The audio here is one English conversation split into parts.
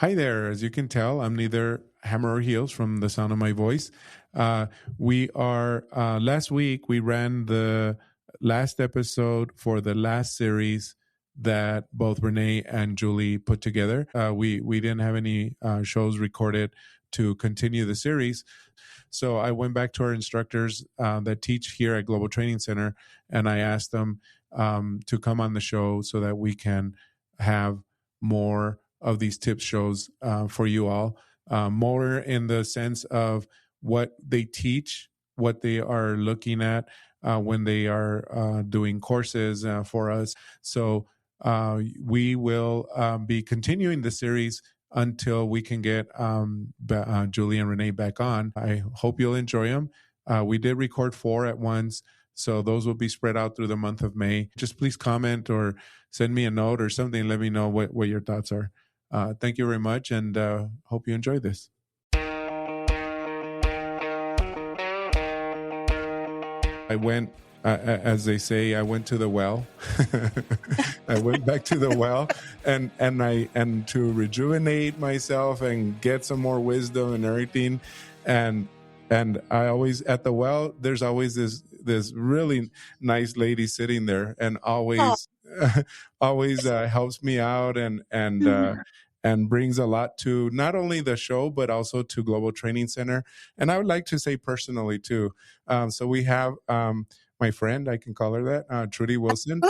Hi there. As you can tell, I'm neither hammer or heels from the sound of my voice. Last week, we ran the last episode for the last series that both Renee and Julie put together. We didn't have any shows recorded to continue the series. So I went back to our instructors that teach here at Global Training Center, and I asked them to come on the show so that we can have more of these tips shows for you all, more in the sense of what they teach, what they are looking at when they are doing courses for us. So we will be continuing the series until we can get Julie and Renee back on. I hope you'll enjoy them. We did record 4 at once, so those will be spread out through the month of May. Just please comment or send me a note or something. Let me know what your thoughts are. Thank you very much, and hope you enjoy this. I went, as they say, I went to the well. I went back to the well, and to rejuvenate myself and get some more wisdom and everything. And I always, at the well, there's always this really nice lady sitting there, and always helps me out and brings a lot to not only the show, but also to Global Training Center. And I would like to say personally too. So we have my friend, I can call her that, Trudy Wilson.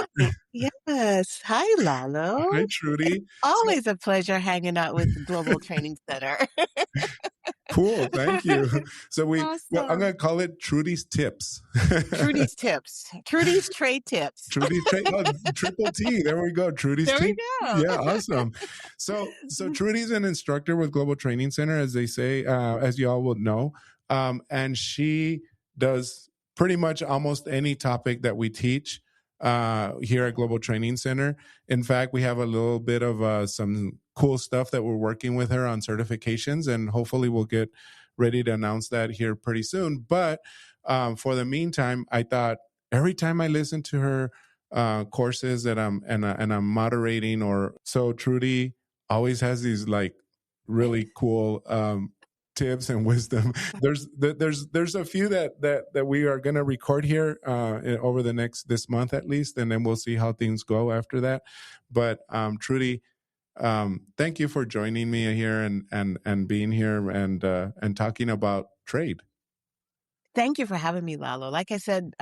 Yes. Hi, Lalo. Hi, Trudy. It's always a pleasure hanging out with the Global Training Center. Cool. Thank you. So Awesome. I'm going to call it Trudy's Tips. Trudy's Tips. Trudy's Trade Tips. Trudy's Trade, triple T. There we go. Trudy's There we go. Yeah, awesome. So Trudy's an instructor with Global Training Center, as they say, as you all would know. And she does pretty much almost any topic that we teach here at Global Training Center. In fact, we have a little bit of some cool stuff that we're working with her on certifications, and hopefully we'll get ready to announce that here pretty soon. But for the meantime, I thought every time I listen to her courses that I'm moderating, or so, Trudy always has these like really cool tips and wisdom. There's a few that we are going to record here over this month at least, and then we'll see how things go after that. But Trudy, thank you for joining me here and being here and talking about trade. Thank you for having me, Lalo. Like I said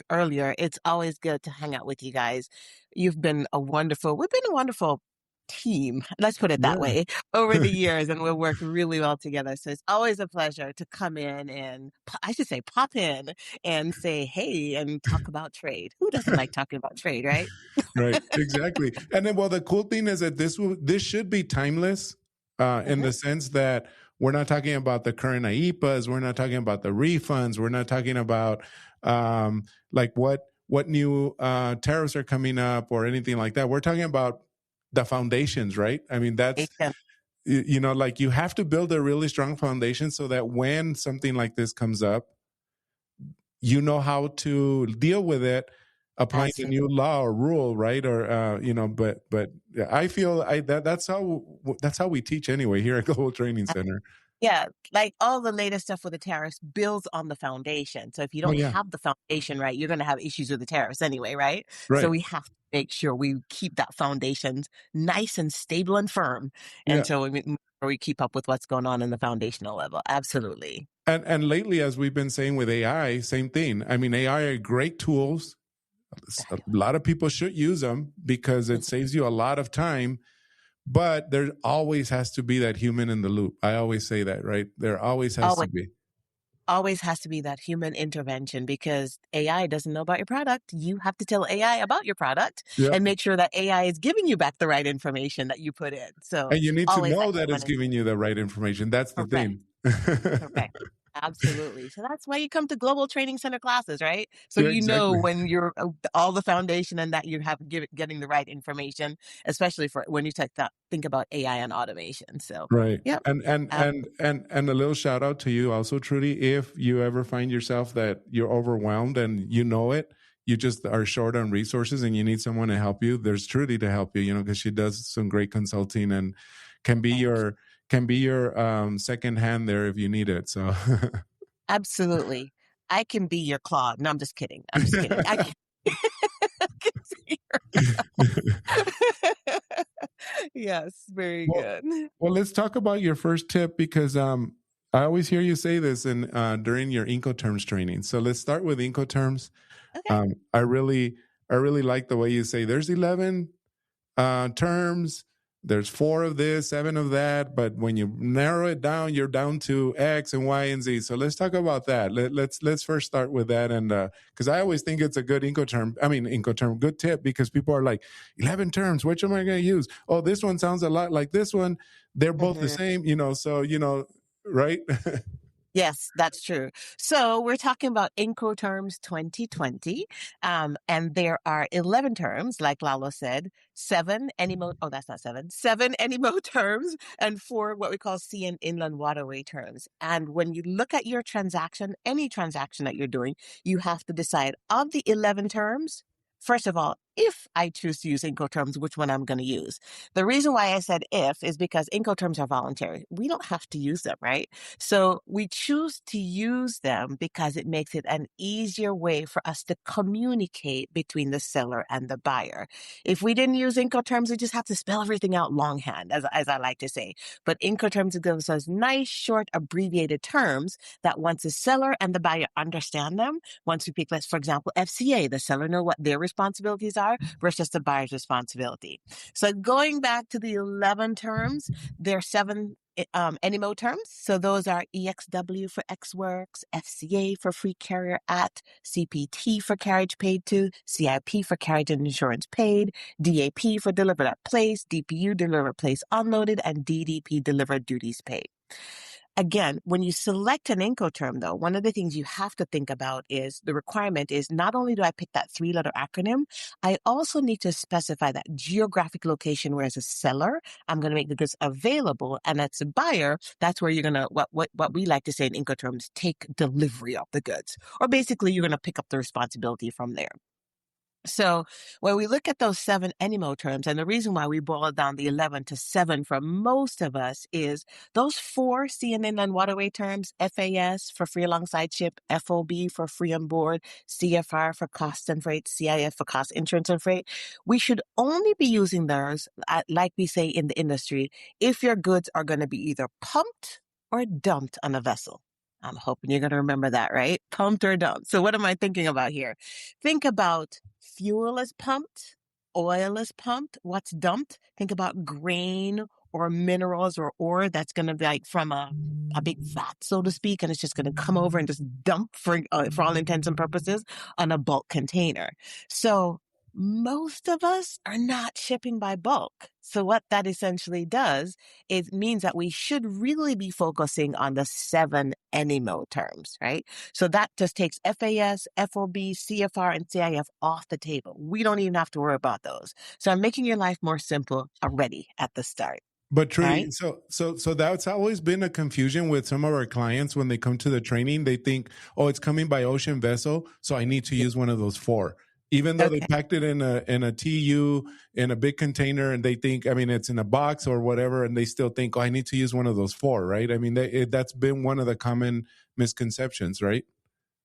earlier, it's always good to hang out with you guys. We've been a wonderful team, let's put it that way, over the years, and we've worked really well together. So it's always a pleasure to come in and, I should say, pop in and say, hey, and talk about trade. Who doesn't like talking about trade, right? Right, exactly. And then, well, the cool thing is that this should be timeless in the sense that we're not talking about the current IEPAs, we're not talking about the refunds, we're not talking about like what new tariffs are coming up or anything like that. We're talking about the foundations, right? I mean, that's, like you have to build a really strong foundation so that when something like this comes up, you know how to deal with it, applying the new law or rule, right? Or, but I feel that's how we teach anyway here at Global Training Center. Yeah, like all the latest stuff with the tariffs builds on the foundation. So if you don't have the foundation right, you're going to have issues with the tariffs anyway, right? So we have to make sure we keep that foundation nice and stable and firm. And so we keep up with what's going on in the foundational level. Absolutely. And lately, as we've been saying with AI, same thing. I mean, AI are great tools. A lot of people should use them because it saves you a lot of time. But there always has to be that human in the loop. I always say that, right? There always has to be. Always has to be that human intervention because AI doesn't know about your product. You have to tell AI about your product and make sure that AI is giving you back the right information that you put in. So, and you need to know that it's giving you the right information. That's the thing. Correct. Absolutely. So that's why you come to Global Training Center classes, right? So you know when you're all the foundation and that you have getting the right information, especially for when you think about AI and automation. So and a little shout out to you also, Trudy. If you ever find yourself that you're overwhelmed and you know it, you just are short on resources and you need someone to help you, there's Trudy to help you, because she does some great consulting and can be your second hand there if you need it. So Absolutely. I can be your claw. No, I'm just kidding. I'm just kidding. I can, I can be your Yes, very well, good. well, let's talk about your first tip because I always hear you say this in during your Incoterms training. So let's start with Incoterms. Okay. I really like the way you say there's 11 terms. There's 4 of this, 7 of that, but when you narrow it down, you're down to X and Y and Z. So let's talk about that. Let's first start with that, and because I always think it's a good Incoterm, good tip because people are like 11 terms. Which am I going to use? Oh, this one sounds a lot like this one. They're both the Mhm. same, So right? Yes, that's true. So we're talking about Incoterms 2020, and there are 11 terms, like Lalo said, 7 NEMO terms, and 4 what we call sea and inland waterway terms. And when you look at your transaction, any transaction that you're doing, you have to decide of the 11 terms, first of all, if I choose to use Incoterms, which one I'm going to use. The reason why I said if is because Incoterms are voluntary. We don't have to use them, right? So we choose to use them because it makes it an easier way for us to communicate between the seller and the buyer. If we didn't use Incoterms, we just have to spell everything out longhand, as I like to say. But Incoterms gives us nice, short, abbreviated terms that once the seller and the buyer understand them, once we pick, let's, for example, FCA, the seller know what their responsibilities are versus the buyer's responsibility. So going back to the 11 terms, there are 7 NEMO terms. So those are EXW for Ex Works, FCA for Free Carrier At, CPT for Carriage Paid To, CIP for Carriage and Insurance Paid, DAP for Delivered at Place, DPU Delivered Place Unloaded, and DDP Delivered Duties Paid. Again, when you select an Incoterm, though, one of the things you have to think about is the requirement is not only do I pick that 3-letter acronym, I also need to specify that geographic location where as a seller, I'm going to make the goods available. And as a buyer, that's where you're going to, what we like to say in Incoterms, take delivery of the goods. Or basically, you're going to pick up the responsibility from there. So when we look at those 7 NEMO terms, and the reason why we boiled down the 11 to 7 for most of us is those 4 sea and inland waterway terms, FAS for free alongside ship, FOB for free on board, CFR for cost and freight, CIF for cost, insurance, and freight. We should only be using those, like we say in the industry, if your goods are going to be either pumped or dumped on a vessel. I'm hoping you're going to remember that, right? Pumped or dumped. So what am I thinking about here? Think about fuel is pumped, oil is pumped. What's dumped? Think about grain or minerals or ore that's going to be like from a big vat, so to speak, and it's just going to come over and just dump for all intents and purposes on a bulk container. So most of us are not shipping by bulk. So what that essentially does is means that we should really be focusing on the 7 NEMO terms, right? So that just takes FAS, FOB, CFR, and CIF off the table. We don't even have to worry about those. So I'm making your life more simple already at the start. But Trudy, Right? so that's always been a confusion with some of our clients when they come to the training. They think, oh, it's coming by ocean vessel, so I need to Yeah. use one of those 4. Even though they Okay. packed it in a TU in a big container, and they think, I mean, it's in a box or whatever, and they still think, oh, I need to use one of those 4, right? I mean, that's been one of the common misconceptions, right?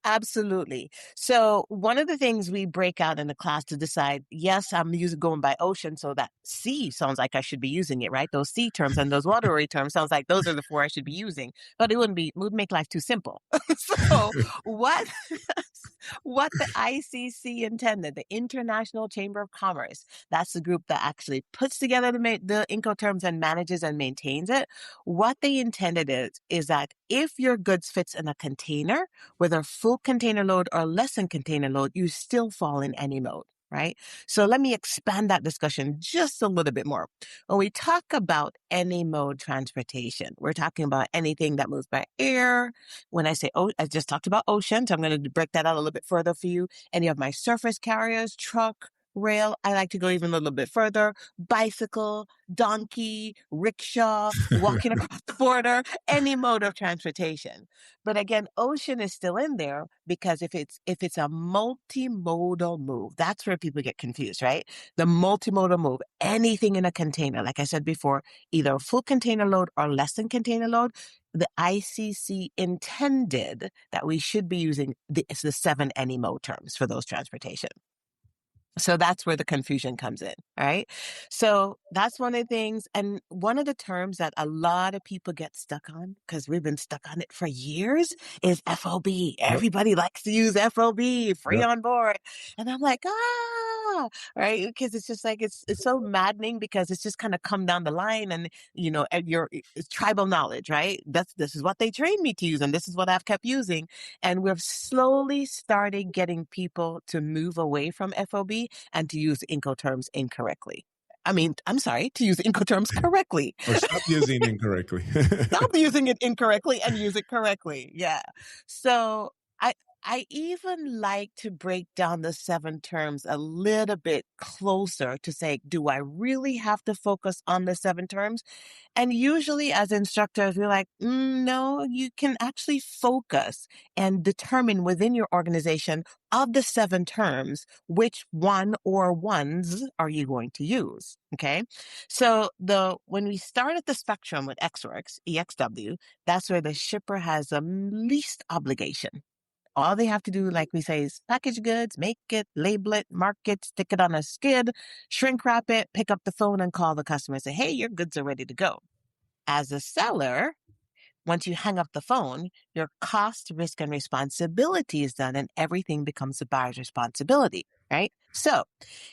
Absolutely. So one of the things we break out in the class to decide, yes, I'm going by ocean, so that sea sounds like I should be using it, right? Those sea terms and those waterway terms sounds like those are the 4 I should be using, but it would make life too simple. So what what the ICC intended, the International Chamber of Commerce, that's the group that actually puts together the Incoterms and manages and maintains it. What they intended is that if your goods fits in a container, whether full container load or less than container load, you still fall in any mode, right? So let me expand that discussion just a little bit more. When we talk about any mode transportation, we're talking about anything that moves by air. When I say, I just talked about ocean, so I'm going to break that out a little bit further for you. Any of my surface carriers, truck, rail. I like to go even a little bit further. Bicycle, donkey, rickshaw, walking across the border, any mode of transportation. But again, ocean is still in there because if it's a multimodal move, that's where people get confused, right? The multimodal move, anything in a container, like I said before, either a full container load or less than container load, the ICC intended that we should be using it's the 7 NEMO terms for those transportation. So that's where the confusion comes in, right? So that's one of the things. And one of the terms that a lot of people get stuck on, because we've been stuck on it for years, is FOB. Yep. Everybody likes to use FOB, free Yep. on board. And I'm like, right? Because it's just like, it's so maddening because it's just kind of come down the line and, and it's tribal knowledge, right? This is what they trained me to use. And this is what I've kept using. And we've slowly started getting people to move away from FOB and to use Incoterms incorrectly. I mean, I'm sorry, to use Incoterms correctly. Or stop using incorrectly. Stop using it incorrectly and use it correctly. Yeah. So I even like to break down the 7 terms a little bit closer to say, do I really have to focus on the 7 terms? And usually as instructors, we're like, no, you can actually focus and determine within your organization of the 7 terms, which one or ones are you going to use? Okay. So when we start at the spectrum with XWorks, EXW, that's where the shipper has the least obligation. All they have to do, like we say, is package goods, make it, label it, mark it, stick it on a skid, shrink wrap it, pick up the phone and call the customer and say, hey, your goods are ready to go. As a seller, once you hang up the phone, your cost, risk, and responsibility is done and everything becomes the buyer's responsibility, right? So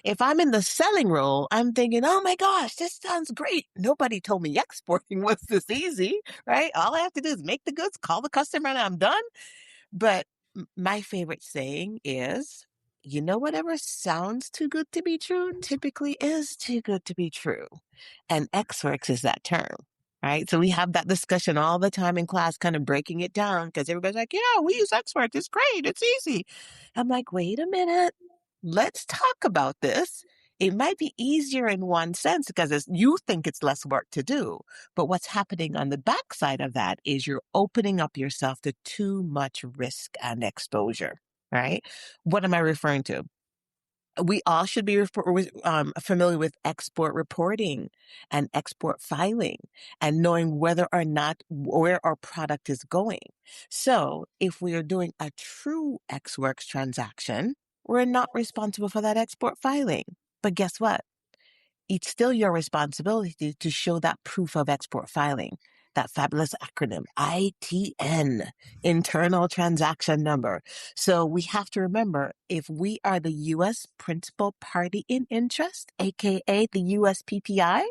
if I'm in the selling role, I'm thinking, oh my gosh, this sounds great. Nobody told me exporting was this easy, right? All I have to do is make the goods, call the customer, and I'm done. But my favorite saying is, whatever sounds too good to be true typically is too good to be true. And XWorks is that term, right? So we have that discussion all the time in class, kind of breaking it down because everybody's like, yeah, we use XWorks. It's great. It's easy. I'm like, wait a minute. Let's talk about this. It might be easier in one sense because you think it's less work to do. But what's happening on the backside of that is you're opening up yourself to too much risk and exposure, right? What am I referring to? We all should be familiar with export reporting and export filing and knowing whether or not where our product is going. So if we are doing a true XWorks transaction, we're not responsible for that export filing. But guess what? It's still your responsibility to show that proof of export filing, that fabulous acronym, ITN, Internal Transaction Number. So we have to remember, if we are the U.S. principal party in interest, aka the U.S. PPI,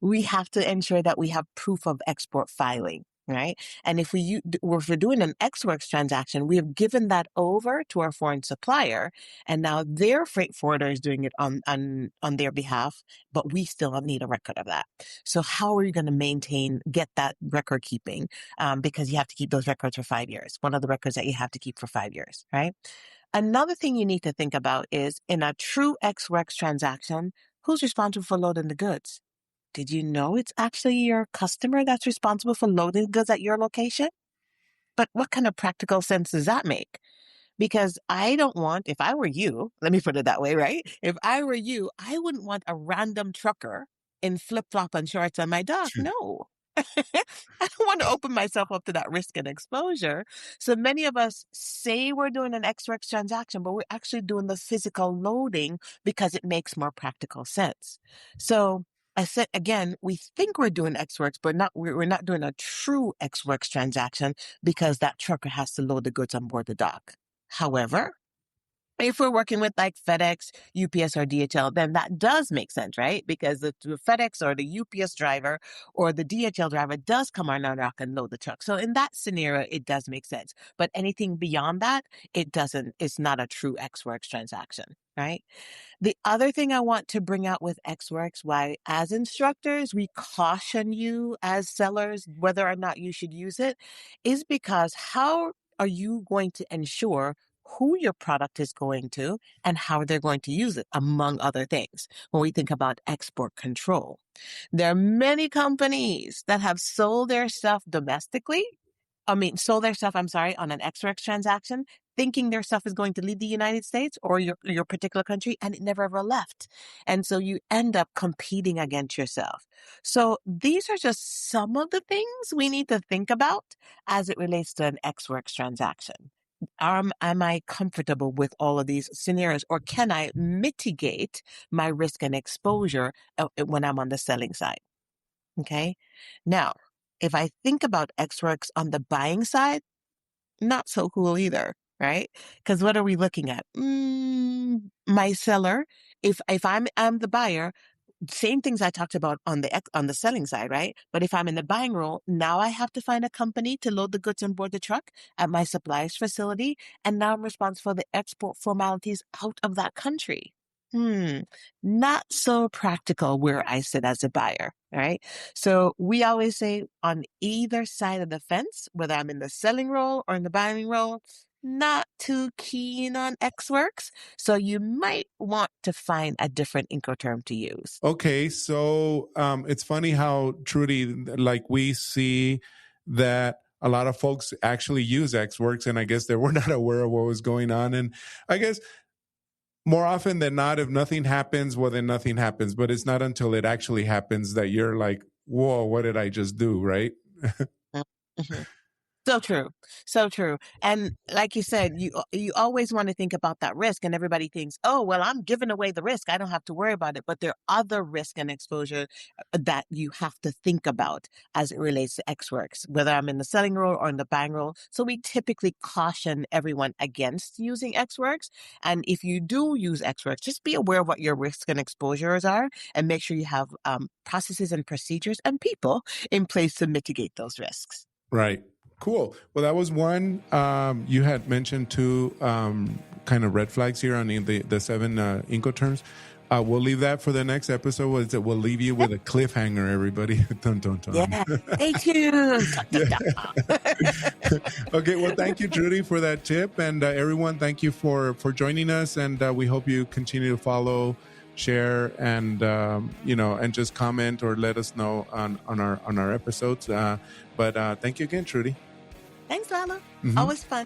we have to ensure that we have proof of export filing. Right. And if we're doing an XWorks transaction, we have given that over to our foreign supplier, and now their freight forwarder is doing it on their behalf, but we still need a record of that. So how are you going to get that record keeping? Because you have to keep those records for 5 years. One of the records that you have to keep for 5 years, right? Another thing you need to think about is in a true XWorks transaction, who's responsible for loading the goods? Did you know it's actually your customer that's responsible for loading goods at your location? But what kind of practical sense does that make? Because I don't want, if I were you, let me put it that way, right? If I were you, I wouldn't want a random trucker in flip-flop and shorts on my dock. No. I don't want to open myself up to that risk and exposure. So many of us say we're doing an XREX transaction, but we're actually doing the physical loading because it makes more practical sense. So I said, again, we think we're doing XWorks, but we're not doing a true XWorks transaction because that trucker has to load the goods on board the dock. However, if we're working with like FedEx, UPS, or DHL, then that does make sense, right? Because the FedEx or the UPS driver or the DHL driver does come on our dock and load the truck. So in that scenario, it does make sense. But anything beyond that, it doesn't. It's not a true XWorks transaction, right? The other thing I want to bring out with XWorks, why as instructors, we caution you as sellers whether or not you should use it, is because how are you going to ensure who your product is going to, and how they're going to use it, among other things, when we think about export control. There are many companies that have sold their stuff domestically. Sold their stuff, on an XRX transaction, thinking their stuff is going to leave the United States or your particular country, and it never ever left. And so you end up competing against yourself. So these are just some of the things we need to think about as it relates to an XWorks transaction. Am I comfortable with all of these scenarios, or can I mitigate my risk and exposure when I'm on the selling side? Okay. Now, if I think about XWorks on the buying side, not so cool either, right? Because what are we looking at? My seller, if I'm the buyer, same things I talked about on the selling side, right? But if I'm in the buying role, now I have to find a company to load the goods on board the truck at my supplier's facility, and now I'm responsible for the export formalities out of that country. Not so practical where I sit as a buyer, right? So we always say on either side of the fence, whether I'm in the selling role or in the buying role, not too keen on XWorks. So you might want to find a different Incoterm to use. Okay, so it's funny how, Trudy, like we see that a lot of folks actually use XWorks, and I guess they were not aware of what was going on. And I guess more often than not, if nothing happens, well, then nothing happens. But it's not until it actually happens that you're like, whoa, what did I just do, right? Mhm. So true. So true. And like you said, you always want to think about that risk, and everybody thinks, oh, well, I'm giving away the risk. I don't have to worry about it. But there are other risk and exposure that you have to think about as it relates to XWorks, whether I'm in the selling role or in the buying role. So we typically caution everyone against using XWorks. And if you do use XWorks, just be aware of what your risk and exposures are, and make sure you have processes and procedures and people in place to mitigate those risks. Right. Cool. Well, that was one. You had mentioned two kind of red flags here on the 7 Incoterms. We'll leave that for the next episode. We'll leave you with a cliffhanger, everybody. Dun, dun, dun. Yeah. Stay tuned. Okay. Well, thank you, Trudy, for that tip. And everyone, thank you for joining us. And we hope you continue to follow, share, and and just comment or let us know on our episodes. But thank you again, Trudy. Thanks, Lala. Always fun.